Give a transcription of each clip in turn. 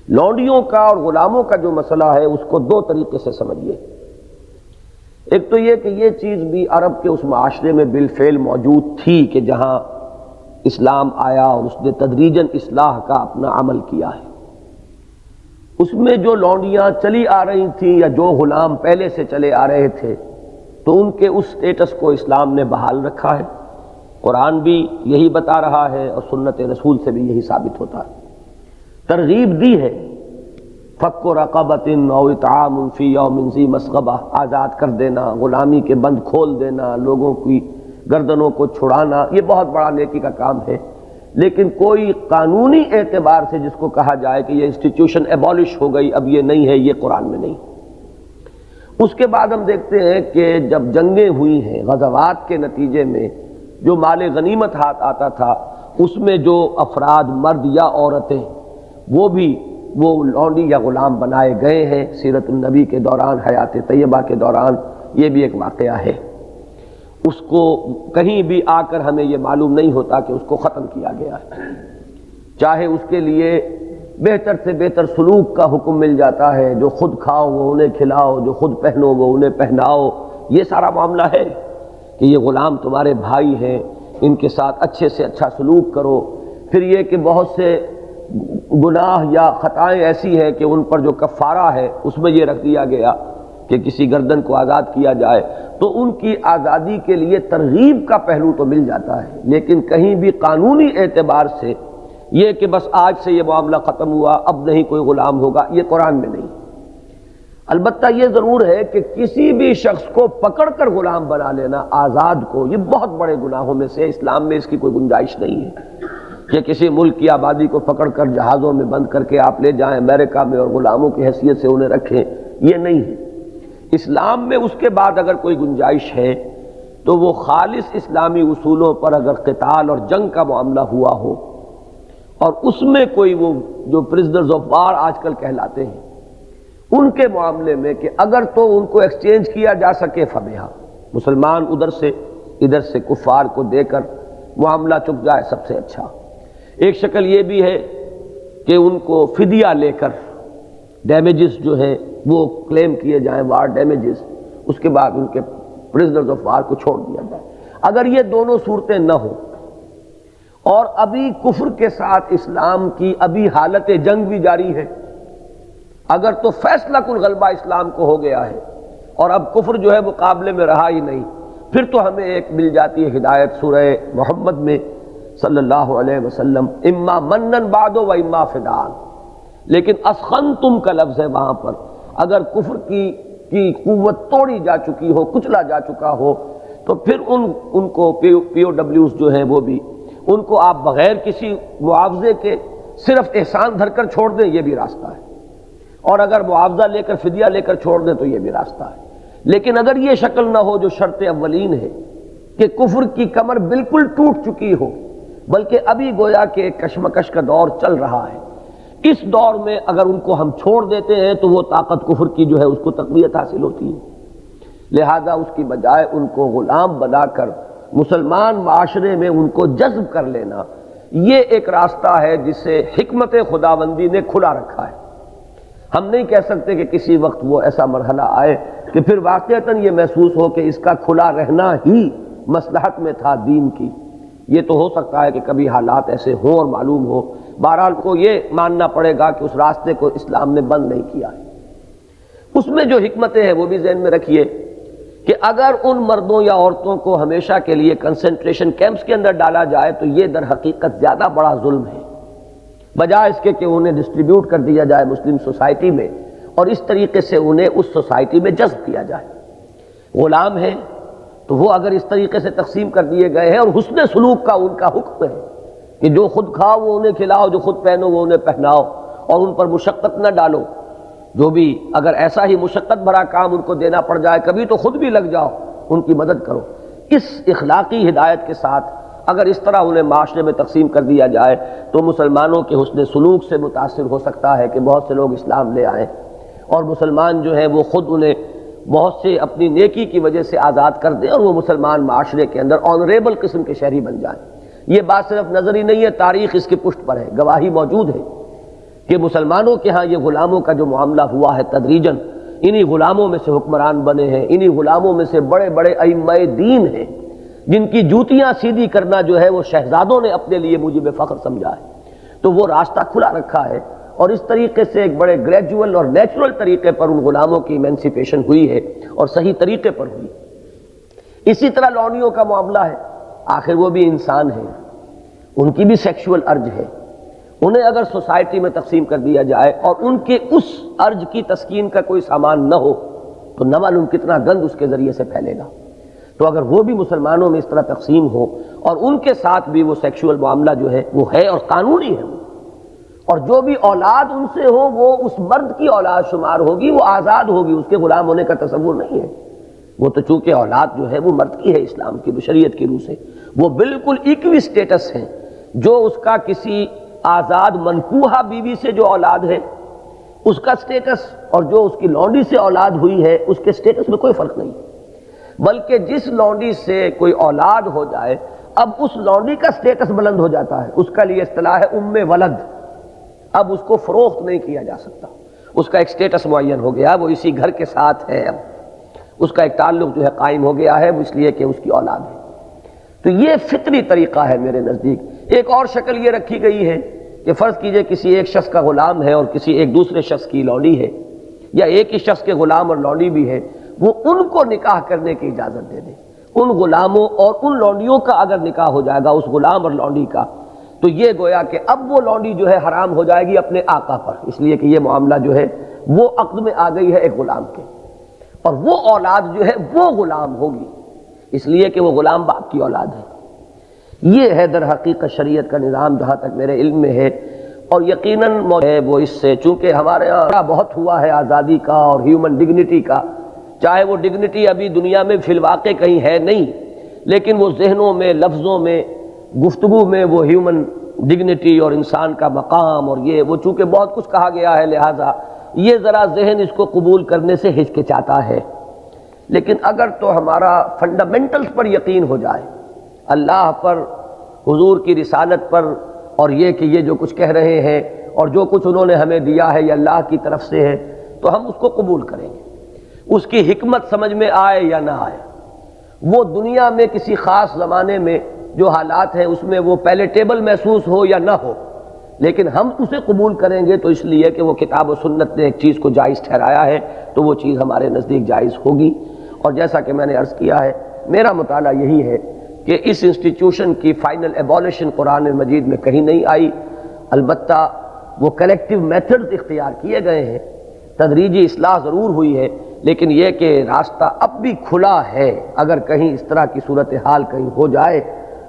لونڈیوں کا اور غلاموں کا جو مسئلہ ہے اس کو دو طریقے سے سمجھیے۔ ایک تو یہ کہ یہ چیز بھی عرب کے اس معاشرے میں بالفعل موجود تھی کہ جہاں اسلام آیا اور اس نے تدریجاً اصلاح کا اپنا عمل کیا ہے۔ اس میں جو لونڈیاں چلی آ رہی تھیں یا جو غلام پہلے سے چلے آ رہے تھے تو ان کے اس سٹیٹس کو اسلام نے بحال رکھا ہے۔ قرآن بھی یہی بتا رہا ہے اور سنت رسول سے بھی یہی ثابت ہوتا ہے۔ ترغیب دی ہے، فک رقبۃ او اطعام فی یوم ذی مسغبہ، آزاد کر دینا، غلامی کے بند کھول دینا، لوگوں کی گردنوں کو چھڑانا، یہ بہت بڑا نیکی کا کام ہے، لیکن کوئی قانونی اعتبار سے جس کو کہا جائے کہ یہ انسٹیٹیوشن ایبالش ہو گئی، اب یہ نہیں ہے، یہ قرآن میں نہیں۔ اس کے بعد ہم دیکھتے ہیں کہ جب جنگیں ہوئی ہیں، غزوات کے نتیجے میں جو مال غنیمت ہاتھ آتا تھا اس میں جو افراد مرد یا عورتیں وہ لونڈی یا غلام بنائے گئے ہیں سیرت النبی کے دوران، حیات طیبہ کے دوران، یہ بھی ایک واقعہ ہے۔ اس کو کہیں بھی آ کر ہمیں یہ معلوم نہیں ہوتا کہ اس کو ختم کیا گیا ہے، چاہے اس کے لیے بہتر سے بہتر سلوک کا حکم مل جاتا ہے، جو خود کھاؤ وہ انہیں کھلاؤ، جو خود پہنو وہ انہیں پہناؤ، یہ سارا معاملہ ہے کہ یہ غلام تمہارے بھائی ہیں، ان کے ساتھ اچھے سے اچھا سلوک کرو۔ پھر یہ کہ بہت سے گناہ یا خطائیں ایسی ہیں کہ ان پر جو کفارہ ہے اس میں یہ رکھ دیا گیا کہ کسی گردن کو آزاد کیا جائے، تو ان کی آزادی کے لیے ترغیب کا پہلو تو مل جاتا ہے، لیکن کہیں بھی قانونی اعتبار سے یہ کہ بس آج سے یہ معاملہ ختم ہوا، اب نہیں کوئی غلام ہوگا، یہ قرآن میں نہیں۔ البتہ یہ ضرور ہے کہ کسی بھی شخص کو پکڑ کر غلام بنا لینا آزاد کو، یہ بہت بڑے گناہوں میں سے، اسلام میں اس کی کوئی گنجائش نہیں ہے کہ کسی ملک کی آبادی کو پکڑ کر جہازوں میں بند کر کے آپ لے جائیں امریکہ میں اور غلاموں کی حیثیت سے انہیں رکھیں، یہ نہیں ہے۔ اسلام میں اس کے بعد اگر کوئی گنجائش ہے تو وہ خالص اسلامی اصولوں پر اگر قتال اور جنگ کا معاملہ ہوا ہو، اور اس میں کوئی وہ جو پرزنرز آف وار آج کل کہلاتے ہیں ان کے معاملے میں کہ اگر تو ان کو ایکسچینج کیا جا سکے فبہا، مسلمان ادھر سے کفار کو دے کر معاملہ چک جائے، سب سے اچھا۔ ایک شکل یہ بھی ہے کہ ان کو فدیہ لے کر ڈیمیجز جو ہیں وہ کلیم کیے جائیں، وار ڈیمیجز، اس کے بعد ان کے پرزنرز آف وار کو چھوڑ دیا جائے۔ اگر یہ دونوں صورتیں نہ ہوں اور ابھی کفر کے ساتھ اسلام کی ابھی حالت جنگ بھی جاری ہے، اگر تو فیصلہ کن غلبہ اسلام کو ہو گیا ہے اور اب کفر جو ہے مقابلے میں رہا ہی نہیں، پھر تو ہمیں ایک مل جاتی ہے ہدایت سورہ محمد میں صلی اللہ علیہ وسلم، اما منن بعد و اما فدان، لیکن اسخنتم کا لفظ ہے وہاں پر، اگر کفر کی قوت توڑی جا چکی ہو، کچلا جا چکا ہو، تو پھر ان کو پی او ڈبلیوز جو ہیں وہ بھی، ان کو آپ بغیر کسی معاوضے کے صرف احسان دھر کر چھوڑ دیں، یہ بھی راستہ ہے، اور اگر معاوضہ لے کر فدیہ لے کر چھوڑ دیں تو یہ بھی راستہ ہے۔ لیکن اگر یہ شکل نہ ہو جو شرط اولین ہے کہ کفر کی کمر بالکل ٹوٹ چکی ہو، بلکہ ابھی گویا کہ ایک کشمکش کا دور چل رہا ہے، اس دور میں اگر ان کو ہم چھوڑ دیتے ہیں تو وہ طاقت کفر کی جو ہے اس کو تقویت حاصل ہوتی ہے، لہذا اس کی بجائے ان کو غلام بنا کر مسلمان معاشرے میں ان کو جذب کر لینا، یہ ایک راستہ ہے جسے حکمت خداوندی نے کھلا رکھا ہے۔ ہم نہیں کہہ سکتے کہ کسی وقت وہ ایسا مرحلہ آئے کہ پھر واقعتاً یہ محسوس ہو کہ اس کا کھلا رہنا ہی مصلحت میں تھا دین کی، یہ تو ہو سکتا ہے کہ کبھی حالات ایسے ہوں اور معلوم ہو، بہرحال کو یہ ماننا پڑے گا کہ اس راستے کو اسلام نے بند نہیں کیا ہے۔ اس میں جو حکمتیں ہیں وہ بھی ذہن میں رکھیے کہ اگر ان مردوں یا عورتوں کو ہمیشہ کے لیے کنسنٹریشن کیمپس کے اندر ڈالا جائے تو یہ در حقیقت زیادہ بڑا ظلم ہے، بجائے اس کے کہ انہیں ڈسٹریبیوٹ کر دیا جائے مسلم سوسائٹی میں اور اس طریقے سے انہیں اس سوسائٹی میں جذب کیا جائے۔ غلام ہیں تو وہ اگر اس طریقے سے تقسیم کر دیے گئے ہیں، اور حسن سلوک کا ان کا حکم ہے کہ جو خود کھاؤ وہ انہیں کھلاؤ، جو خود پہنو وہ انہیں پہناؤ، اور ان پر مشقت نہ ڈالو، جو بھی اگر ایسا ہی مشقت بھرا کام ان کو دینا پڑ جائے کبھی تو خود بھی لگ جاؤ، ان کی مدد کرو۔ اس اخلاقی ہدایت کے ساتھ اگر اس طرح انہیں معاشرے میں تقسیم کر دیا جائے تو مسلمانوں کے حسن سلوک سے متاثر ہو سکتا ہے کہ بہت سے لوگ اسلام لے آئیں، اور مسلمان جو ہے وہ خود انہیں بہت سے اپنی نیکی کی وجہ سے آزاد کر دیں اور وہ مسلمان معاشرے کے اندر آنریبل قسم کے شہری بن جائیں۔ یہ بات صرف نظری نہیں ہے، تاریخ اس کی پشت پر ہے، گواہی موجود ہے کہ مسلمانوں کے ہاں یہ غلاموں کا جو معاملہ ہوا ہے تدریجاً، انہی غلاموں میں سے حکمران بنے ہیں، انہی غلاموں میں سے بڑے بڑے ائمہ دین ہیں جن کی جوتیاں سیدھی کرنا جو ہے وہ شہزادوں نے اپنے لیے موجب فخر سمجھا ہے۔ تو وہ راستہ کھلا رکھا ہے، اور اس طریقے سے ایک بڑے گریجول اور نیچرل طریقے پر ان غلاموں کی ایمنسیپیشن ہوئی ہے اور صحیح طریقے پر ہوئی۔ اسی طرح لونڈیوں کا معاملہ ہے، آخر وہ بھی انسان ہیں، ان کی بھی سیکشول ارج ہے، انہیں اگر سوسائٹی میں تقسیم کر دیا جائے اور ان کے اس ارج کی تسکین کا کوئی سامان نہ ہو تو نہ معلوم کتنا گند اس کے ذریعے سے پھیلے گا۔ تو اگر وہ بھی مسلمانوں میں اس طرح تقسیم ہو اور ان کے ساتھ بھی وہ سیکشول معاملہ جو ہے وہ ہے اور قانونی ہے، اور جو بھی اولاد ان سے ہو وہ اس مرد کی اولاد شمار ہوگی، وہ آزاد ہوگی، اس کے غلام ہونے کا تصور نہیں ہے۔ وہ تو چونکہ اولاد جو ہے وہ مرد کی ہے اسلام کی بشریت کی روح سے، وہ بالکل ایکوی سٹیٹس ہیں، جو اس کا کسی آزاد منکوحہ بیوی سے جو اولاد ہے اس کا سٹیٹس اور جو اس کی لونڈی سے اولاد ہوئی ہے اس کے سٹیٹس میں کوئی فرق نہیں، بلکہ جس لونڈی سے کوئی اولاد ہو جائے اب اس لونڈی کا سٹیٹس بلند ہو جاتا ہے، اس کا لیے اصطلاح ہے ام ولد، اب اس کو فروخت نہیں کیا جا سکتا، اس کا ایک سٹیٹس معین ہو گیا، وہ اسی گھر کے ساتھ ہے، اب اس کا ایک تعلق جو ہے قائم ہو گیا ہے، وہ اس لیے کہ اس کی اولاد ہے۔ تو یہ فطری طریقہ ہے میرے نزدیک۔ ایک اور شکل یہ رکھی گئی ہے کہ فرض کیجئے کسی ایک شخص کا غلام ہے اور کسی ایک دوسرے شخص کی لونڈی ہے، یا ایک ہی شخص کے غلام اور لونڈی بھی ہے، وہ ان کو نکاح کرنے کی اجازت دے دے، ان غلاموں اور ان لونڈیوں کا اگر نکاح ہو جائے گا اس غلام اور لونڈی کا، تو یہ گویا کہ اب وہ لونڈی جو ہے حرام ہو جائے گی اپنے آقا پر، اس لیے کہ یہ معاملہ جو ہے وہ عقد میں آ گئی ہے ایک غلام کے، اور وہ اولاد جو ہے وہ غلام ہوگی، اس لیے کہ وہ غلام باپ کی اولاد ہے۔ یہ ہے در حقیقت شریعت کا نظام جہاں تک میرے علم میں ہے، اور یقیناً وہ اس سے چونکہ ہمارے یہاں بہت ہوا ہے آزادی کا اور ہیومن ڈگنیٹی کا، چاہے وہ ڈگنیٹی ابھی دنیا میں فی الواقع کہیں ہے نہیں، لیکن وہ ذہنوں میں، لفظوں میں، گفتگو میں وہ ہیومن ڈگنیٹی اور انسان کا مقام اور یہ وہ چونکہ بہت کچھ کہا گیا ہے، لہٰذا یہ ذرا ذہن اس کو قبول کرنے سے ہچکچاتا ہے۔ لیکن اگر تو ہمارا فنڈامنٹلز پر یقین ہو جائے، اللہ پر، حضور کی رسالت پر، اور یہ کہ یہ جو کچھ کہہ رہے ہیں اور جو کچھ انہوں نے ہمیں دیا ہے یہ اللہ کی طرف سے ہے، تو ہم اس کو قبول کریں گے، اس کی حکمت سمجھ میں آئے یا نہ آئے۔ وہ دنیا میں کسی خاص زمانے میں جو حالات ہیں اس میں وہ پیلیٹیبل محسوس ہو یا نہ ہو، لیکن ہم اسے قبول کریں گے تو اس لیے کہ وہ کتاب و سنت نے ایک چیز کو جائز ٹھہرایا ہے تو وہ چیز ہمارے نزدیک جائز ہوگی۔ اور جیسا کہ میں نے عرض کیا ہے، میرا مطالعہ یہی ہے کہ اس انسٹیٹیوشن کی فائنل ایبولیشن قرآن مجید میں کہیں نہیں آئی، البتہ وہ کلیکٹیو میتھڈز اختیار کیے گئے ہیں، تدریجی اصلاح ضرور ہوئی ہے، لیکن یہ کہ راستہ اب بھی کھلا ہے، اگر کہیں اس طرح کی صورتحال کہیں ہو جائے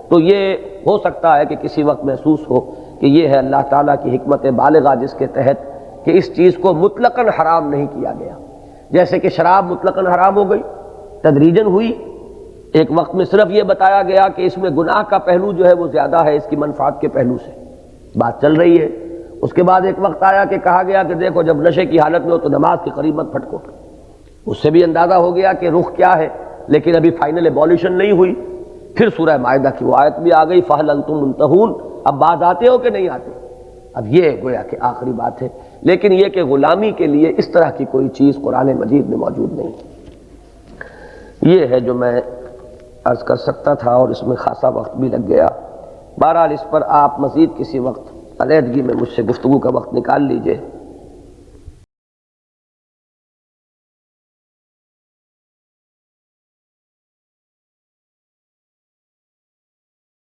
تو یہ ہو سکتا ہے کہ کسی وقت محسوس ہو کہ یہ ہے اللہ تعالیٰ کی حکمت بالغہ جس کے تحت کہ اس چیز کو مطلقاً حرام نہیں کیا گیا، جیسے کہ شراب مطلقاً حرام ہو گئی، تدریجاً ہوئی، ایک وقت میں صرف یہ بتایا گیا کہ اس میں گناہ کا پہلو جو ہے وہ زیادہ ہے اس کی منفعت کے پہلو سے، بات چل رہی ہے۔ اس کے بعد ایک وقت آیا کہ کہا گیا کہ دیکھو جب نشے کی حالت میں ہو تو نماز کے قریب مت پھٹکو، اس سے بھی اندازہ ہو گیا کہ رخ کیا ہے، لیکن ابھی فائنل ایبولیشن نہیں ہوئی۔ پھر سورہ مائدہ کی وہ آیت بھی آ گئی، فَهَلْ أَنْتُمْ مُنْتَهُونَ، اب باز آتے ہو کہ نہیں آتے، اب یہ گویا کہ آخری بات ہے، لیکن یہ کہ غلامی کے لیے اس طرح کی کوئی چیز قرآن مجید میں موجود نہیں۔ یہ ہے جو میں عرض کر سکتا تھا اور اس میں خاصا وقت بھی لگ گیا، بہرحال اس پر آپ مزید کسی وقت علیحدگی میں مجھ سے گفتگو کا وقت نکال لیجئے۔